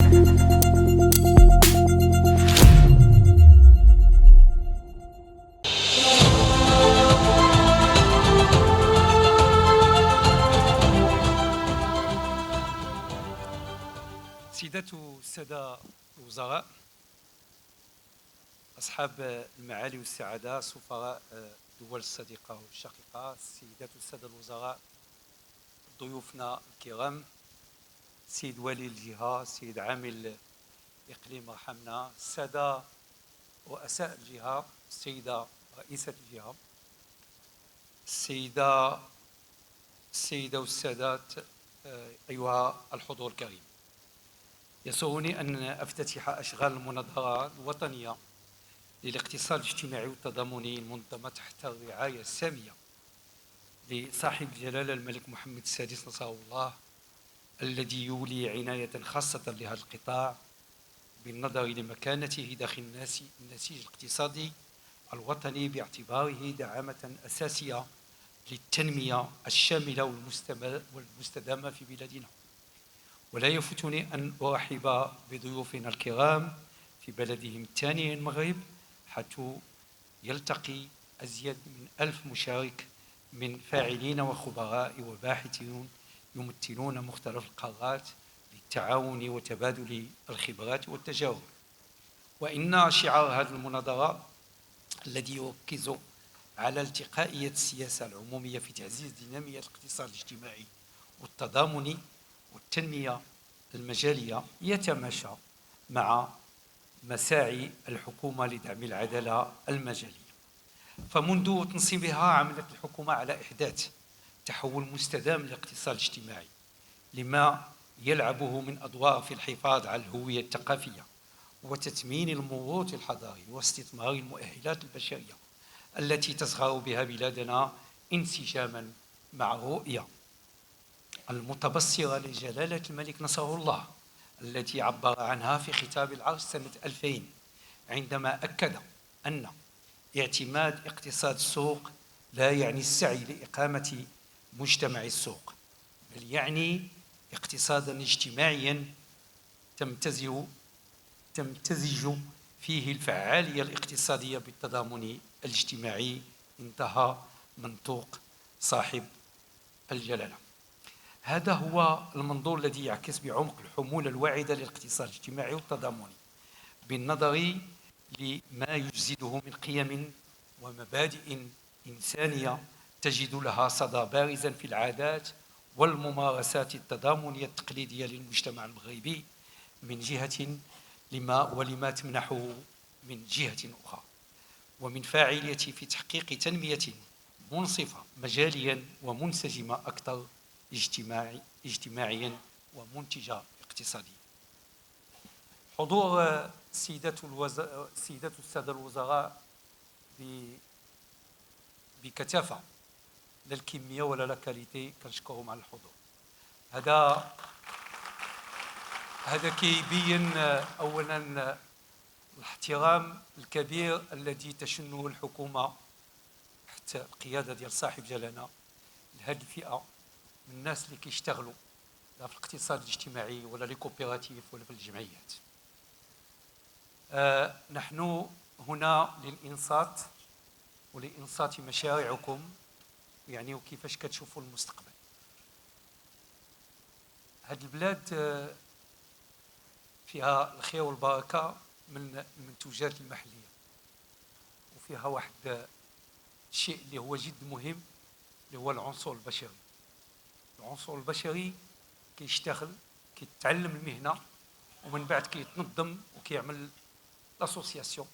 سيدات السادة الوزراء، أصحاب المعالي والسعادة، سفراء الدول الصديقة والشقيقة، السيدات السادة الوزراء، ضيوفنا الكرام، السيد والي الجهة، السيد عامل إقليم رحمنا، السادة رؤساء الجهة، السيدة رئيسة الجهة، السيدة والسادات، أيها الحضور الكريم، يسرني أن أفتتح أشغال المناظرة الوطنية للاقتصاد الاجتماعي والتضامني المنظمة تحت الرعاية السامية لصاحب الجلالة الملك محمد السادس نصره الله، الذي يولي عناية خاصة لهذا القطاع بالنظر لمكانته داخل النسيج الاقتصادي الوطني، باعتباره دعامة أساسية للتنمية الشاملة والمستدامة في بلادنا. ولا يفوتني أن أرحب بضيوفنا الكرام في بلدهم الثاني المغرب، حيث يلتقي أزيد من 1000 مشارك من فاعلين وخبراء وباحثين يمثلون مختلف القارات للتعاون وتبادل الخبرات والتجارب. وإن شعار هذه المناظرة الذي يركز على التقائية السياسة العمومية في تعزيز دينامية الاقتصاد الاجتماعي والتضامني والتنمية المجالية يتماشى مع مساعي الحكومة لدعم العدالة المجالية. فمنذ تنصيبها عملت الحكومة على إحداث تحول مستدام للاقتصاد الاجتماعي لما يلعبه من أدوار في الحفاظ على الهوية الثقافية وتثمين الموروث الحضاري واستثمار المؤهلات البشرية التي تصغر بها بلادنا انسجاما مع الرؤية المتبصرة لجلالة الملك نصره الله التي عبر عنها في خطاب العرش سنة 2000، عندما أكد أن اعتماد اقتصاد السوق لا يعني السعي لإقامة مجتمع السوق، بل يعني اقتصادا اجتماعيا تمتزج فيه الفعالية الاقتصادية بالتضامن الاجتماعي. انتهى منطوق صاحب الجلالة. هذا هو المنظور الذي يعكس بعمق الحمولة الواعدة للاقتصاد الاجتماعي والتضامني بالنظر لما يجسده من قيم ومبادئ إنسانية تجد لها صدى بارزا في العادات والممارسات التضامنية التقليدية للمجتمع المغربي من جهة ولما تمنحه من جهة أخرى، ومن فاعلية في تحقيق تنمية منصفة مجاليا ومنسجمة أكثر اجتماعيا ومنتجة اقتصاديا. حضور السيدات السادة الوزراء بكثافة، لا الكمية ولا لا كاليتي، كنشكرهم على الحضور. هذا كيبين أولا الاحترام الكبير الذي تشنه الحكومة تحت القيادة ديال صاحب جلالة لهذه الفئة من الناس اللي كيشتغلوا لا في الاقتصاد الاجتماعي ولا لي كوبيراتيف ولا في الجمعيات. نحن هنا للإنصات ولإنصات مشاريعكم، يعني وكيفاش كتشوفوا المستقبل. هذه البلاد فيها الخير والبركة من المنتوجات المحلية، وفيها واحد الشيء اللي هو جد مهم اللي هو العنصر البشري. العنصر البشري كيشتغل، كيتعلم المهنة، ومن بعد كيتنظم وكيعمل لاسوسياسيون،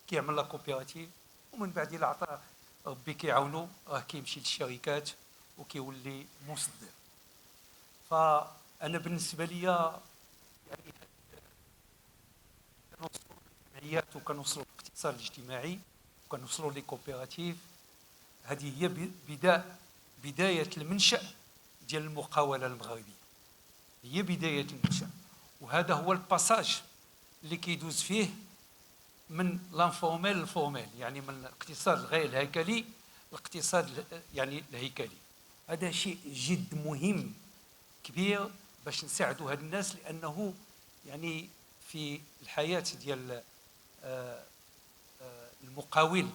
كيعمل لا كوبيراتيف، ومن بعد إلا عطاه ربي كيعاونو راه كيمشي للشركات وكيولي مصدر. فأنا بالنسبة لي يعني كنوصلوا للجمعيات وكنوصلوا للاقتصاد الاجتماعي وكنوصلوا للكوبيراتيف، هذه هي بداية المنشأ ديال المقاولة المغربية، هي بداية المنشأ. وهذا هو الباساج اللي كيدوز فيه من لانفورميل للفورميل، يعني من الاقتصاد الغير الهيكلي الاقتصاد يعني الهيكلي. هذا شيء جد مهم كبير باش نساعدوا هاد الناس، لأنه يعني في الحياه ديال المقاول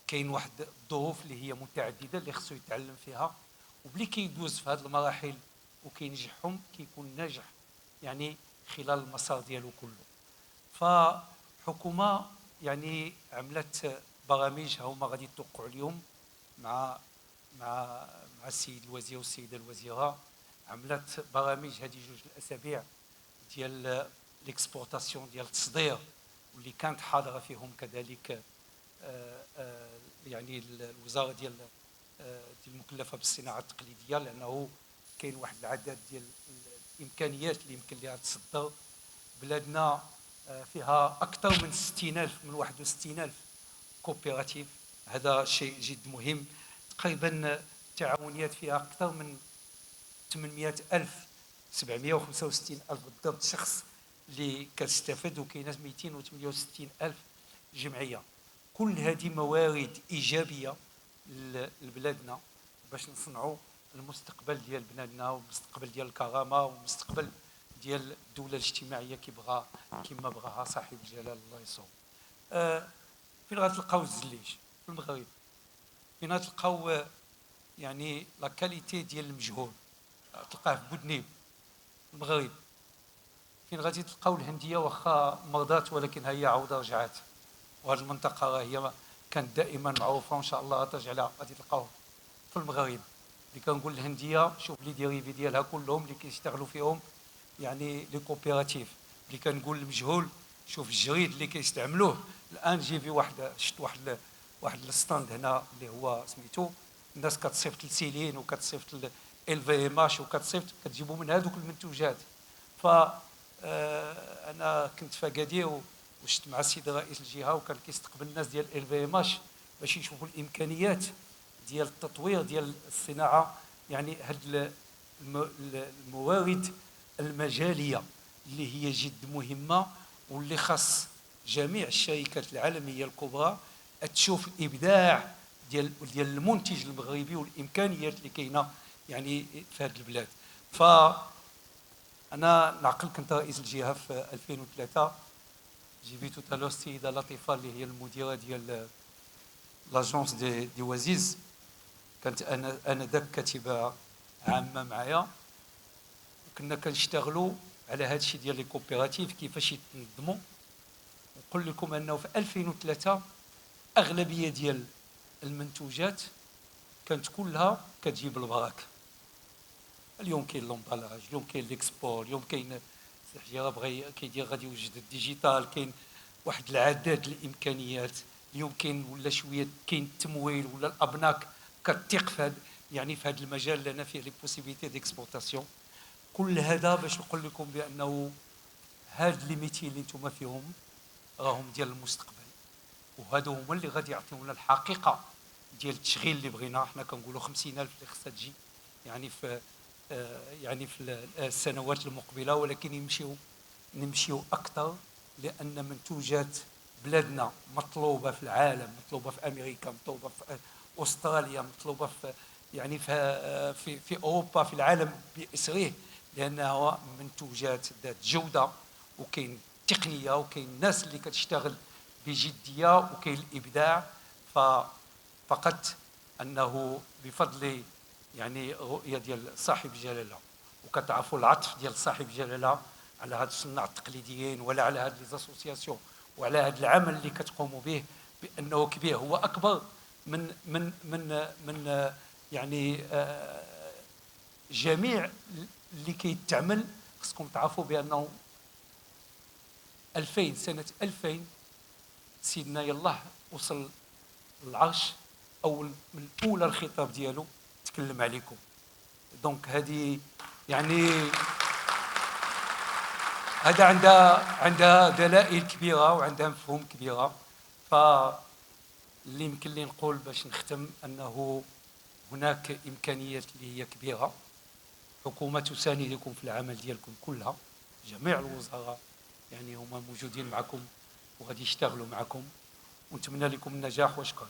كاين واحد الظروف اللي هي متعدده اللي خصو يتعلم فيها، وبلي كيدوز في هذه المراحل وكينجحهم كيكون ناجح يعني خلال المسار ديالو كله. فحكومه يعني عملت برامج هما غادي توقعوا اليوم مع مع مع السيد الوزير والسيده الوزيره. عملت برامج هذه جوج الاسابيع ديال ليكسبورتاسيون ديال التصدير، واللي كانت حاضره فيهم كذلك يعني الوزاره ديال المكلفه بالصناعه التقليديه، لانه كاين واحد العدد ديال الامكانيات اللي يمكن لها تصدر. بلادنا فيها اكثر من 60,000 من 61,000 كوبيراتيف، هذا شيء جد مهم. تقريبا التعاونيات فيها اكثر من 800,000 765,000 بالضبط شخص اللي كتستافد، وكاينات 268,000 جمعيه. كل هذه موارد ايجابيه لبلادنا باش نصنعوا المستقبل ديال بلادنا والمستقبل ديال الكرامه والمستقبل ديال الدوله الاجتماعيه كما بغاها صاحب الجلاله الله يصوب. فين غتلقاو الزليج؟ في المغرب. فين غتلقاو يعني لا كاليتي ديال المجهول؟ تلقاه في بودنيب في المغرب. فين غادي تلقاو الهنديه واخا مرضات ولكن هي عوده رجعات. وهذه المنطقه راه هي كانت دائما معروفه وان شاء الله غترجع لها، غادي تلقاوه في المغرب. اللي كنقول الهنديه شوف لي ديريفي ديالها كلهم اللي كيشتغلوا فيهم يعني لي كوبيراتيف. اللي كنقول المجهول شوف الجريد اللي كيستعملوه الان. جي في شفت واحد الستاند هنا اللي هو سميتو الناس كتصيفط لسيلين وكتصيفط ال في ام اش وكتصيفط كتجيبوا من هذوك المنتوجات. ف انا كنت في اكادير وشت مع السيد رئيس الجهه وكان كيستقبل الناس ديال ال في ام اش باش يشوفوا الامكانيات ديال التطوير ديال الصناعه، يعني هاد الموارد المجاليه اللي هي جد مهمه، واللي خاص جميع الشركات العالميه الكبرى تشوف الابداع ديال المنتج المغربي والامكانيات اللي كاينه يعني في هذه البلاد. ف انا نعقل كنت رئيس الجهه في 2003. جيبيتو تالو السيده لطيفه اللي هي المديره ديال لاجونس دي وزيز، كانت انا ذاك كاتبه عامه معايا، وكنا كنشتغلوا على هذا الشيء ديال لي كوبيراتيف كيفاش يتنظموا. نقول لكم انه في 2003 اغلبيه ديال المنتوجات كانت كلها كتجيب البراك. اليوم كاين لومبالاج، اليوم كاين ليكسبور، اليوم كاين حجيره بغى كيدير غادي يوجد الديجيتال، كاين واحد العدد الامكانيات. اليوم كاين ولا شويه كاين التمويل ولا الابناك كتيق في هذا يعني في هذا المجال لنا فيه لي بوسيبيتي ديكسبورتاسيون. كل هذا باش نقول لكم بانه هاد لي ميتي اللي نتوما فيهم راهم ديال المستقبل، وهادو هما اللي غادي يعطيونا الحقيقه ديال التشغيل اللي بغينا. حنا كنقولوا 50,000 اللي خصها تجي يعني في السنوات المقبله، ولكن نمشيو اكثر، لان منتوجات بلادنا مطلوبه في العالم، مطلوبه في امريكا، مطلوبه في استراليا، مطلوبه في يعني في اوروبا، في العالم باسره، لانها منتوجات ذات جوده، وكاين تقنيه، وكاين الناس اللي كتشتغل بجديه، وكاين الابداع. ففقط انه بفضل يعني الرؤيه ديال صاحب الجلاله، وكتعرفوا العطف ديال صاحب الجلاله على هاد الصناع التقليديين ولا على هاد لي زاسوسياسيون وعلى هاد العمل اللي كتقوموا به بانه كبير، هو اكبر من يعني جميع اللي كيتعمل. خصكم تعرفوا بانه 2000 سنه 2000 سيدنا يلاه وصل للعرش، اول من اولى الخطاب ديالو تكلم عليكم. دونك هذه يعني هذا عندها دلائل كبيره وعندها مفهوم كبيره. فاللي يمكن لي نقول باش نختم انه هناك امكانيات اللي هي كبيره. حكومه تساندكم في العمل ديالكم كلها، جميع الوزراء يعني هما موجودين معكم وغادي يشتغلوا معكم، ونتمنى لكم النجاح وشكرا.